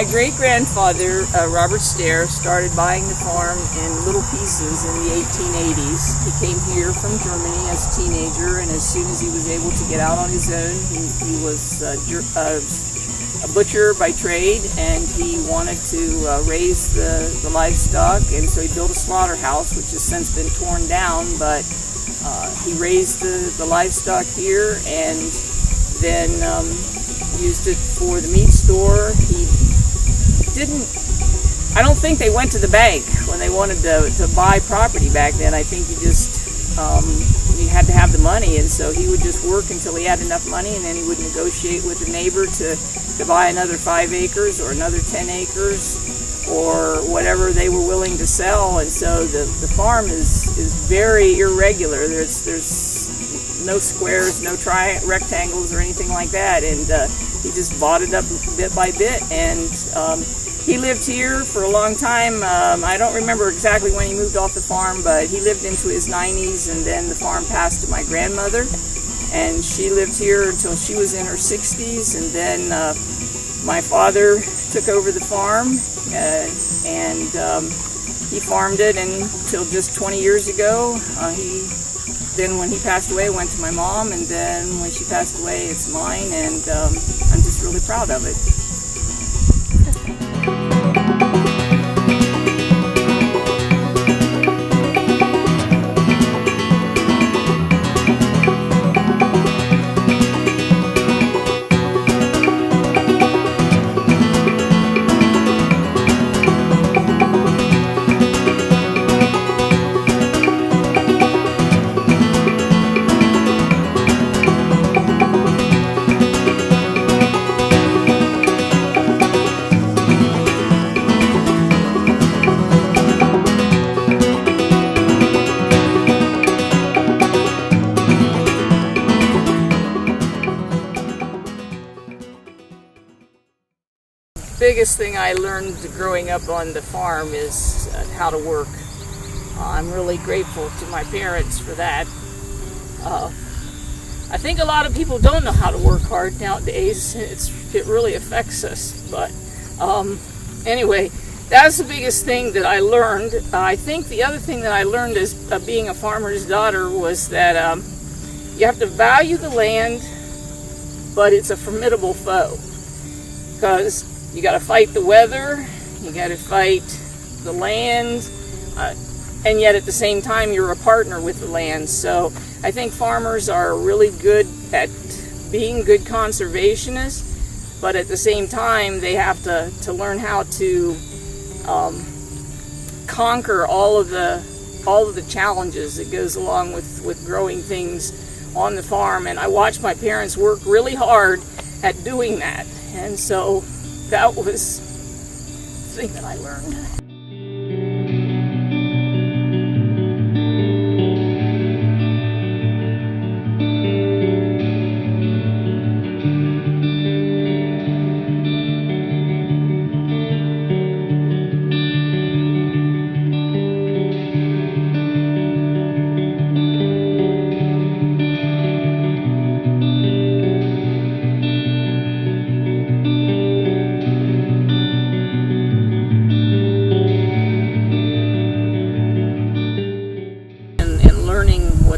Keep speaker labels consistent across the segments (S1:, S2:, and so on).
S1: my great-grandfather, Robert Stair, started buying the farm in little pieces in the 1880s. He came here from Germany as a teenager, and as soon as he was able to get out on his own, he was a butcher by trade, and he wanted to raise the livestock, and so he built a slaughterhouse, which has since been torn down, but he raised the livestock here, and then used it for the meat store. I don't think they went to the bank when they wanted to buy property back then. I think he had to have the money, and so he would just work until he had enough money, and then he would negotiate with the neighbor to buy another 5 acres or another 10 acres or whatever they were willing to sell. And so the farm is very irregular. There's no squares, no rectangles or anything like that, and he just bought it up bit by bit, and he lived here for a long time. I don't remember exactly when he moved off the farm, but he lived into his 90s, and then the farm passed to my grandmother, and she lived here until she was in her 60s, and then my father took over the farm, and he farmed it until just 20 years ago. Then when he passed away, it went to my mom, and then when she passed away, it's mine, and I'm just really proud of it. Biggest thing I learned growing up on the farm is how to work. I'm really grateful to my parents for that. I think a lot of people don't know how to work hard nowadays. It really affects us. But anyway, that's the biggest thing that I learned. I think the other thing that I learned as being a farmer's daughter was that you have to value the land, but it's a formidable foe, because you got to fight the weather, you got to fight the land, and yet at the same time you're a partner with the land. So I think farmers are really good at being good conservationists, but at the same time they have to learn how to conquer all of the challenges that goes along with growing things on the farm. And I watched my parents work really hard at doing that, and so that was the thing that I learned.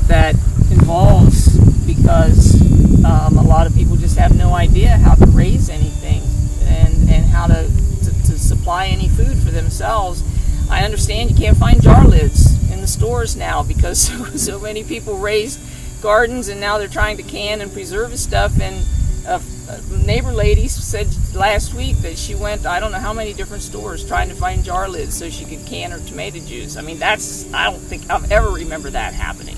S1: That involves, because a lot of people just have no idea how to raise anything and how to supply any food for themselves. I understand you can't find jar lids in the stores now because so many people raise gardens, and now they're trying to can and preserve stuff. And a neighbor lady said last week that she went I don't know how many different stores trying to find jar lids so she could can her tomato juice. I mean, I don't think I've ever remember that happening.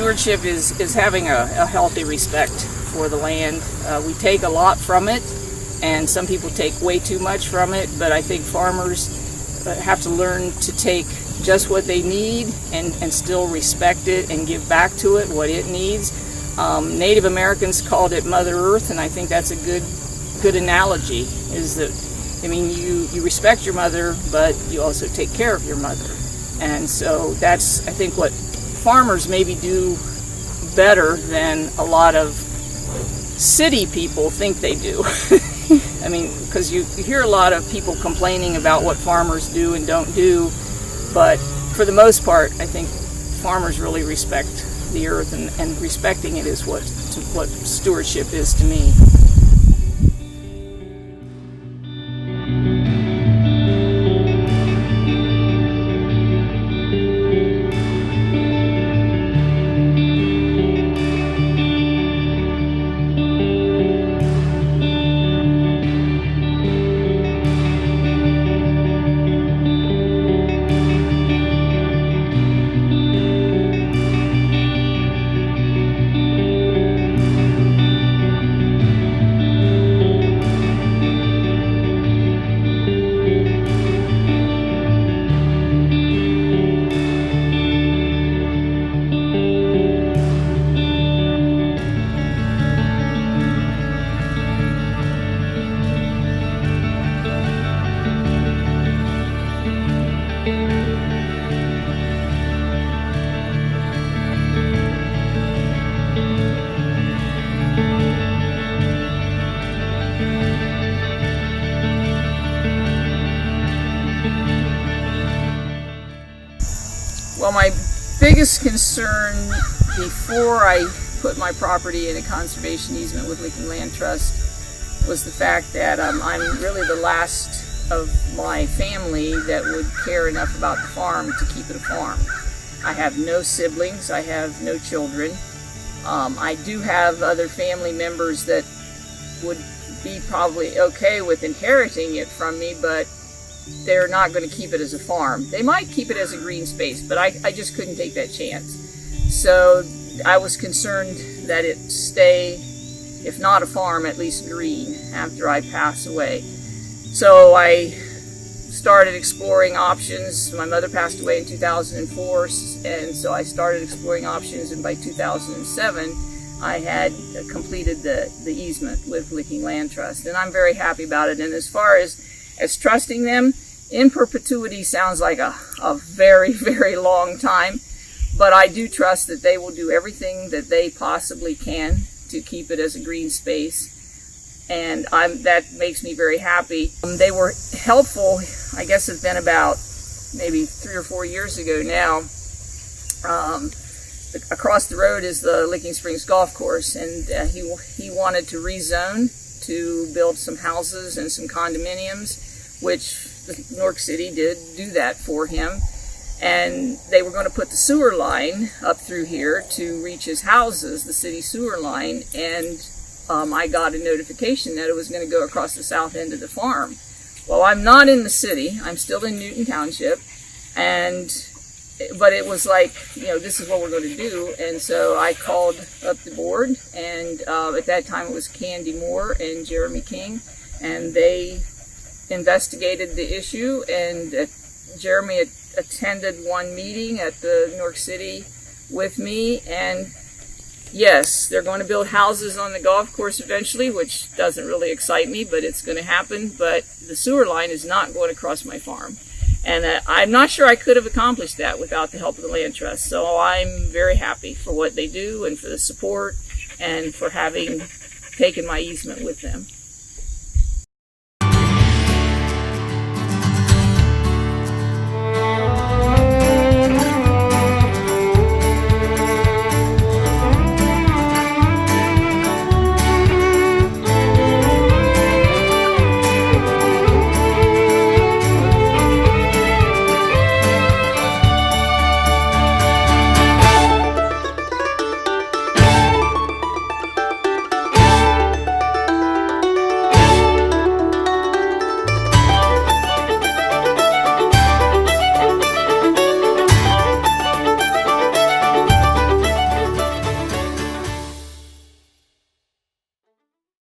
S1: stewardship is having a healthy respect for the land. We take a lot from it, and some people take way too much from it, but I think farmers have to learn to take just what they need and still respect it and give back to it what it needs. Native Americans called it Mother Earth, and I think that's a good analogy, is that, I mean, you respect your mother, but you also take care of your mother. And so that's, I think, what farmers maybe do better than a lot of city people think they do. I mean, because you hear a lot of people complaining about what farmers do and don't do, but for the most part, I think farmers really respect the earth, and respecting it is what stewardship is to me. Well, my biggest concern before I put my property in a conservation easement with Licking Land Trust was the fact that I'm really the last of my family that would care enough about the farm to keep it a farm. I have no siblings, I have no children. I do have other family members that would be probably okay with inheriting it from me, but they're not going to keep it as a farm. They might keep it as a green space, but I just couldn't take that chance. So I was concerned that it stay, if not a farm, at least green after I pass away. So I started exploring options. My mother passed away in 2004, and so I started exploring options, and by 2007 I had completed the easement with Licking Land Trust, and I'm very happy about it. And as far as trusting them, in perpetuity sounds like a very, very long time, but I do trust that they will do everything that they possibly can to keep it as a green space, and that makes me very happy. They were helpful. I guess it's been about maybe 3 or 4 years ago now. Across the road is the Licking Springs Golf Course, and he wanted to rezone to build some houses and some condominiums, which New York City did do that for him. And they were going to put the sewer line up through here to reach his houses, the city sewer line, and I got a notification that it was going to go across the south end of the farm. Well, I'm not in the city, I'm still in Newton Township, but it was like, this is what we're going to do. And so I called up the board, and at that time it was Candy Moore and Jeremy King, and they investigated the issue, and Jeremy attended one meeting at the New York City with me, and yes, they're going to build houses on the golf course eventually, which doesn't really excite me, but it's going to happen. But the sewer line is not going across my farm. And I'm not sure I could have accomplished that without the help of the Land Trust. So I'm very happy for what they do and for the support and for having taken my easement with them.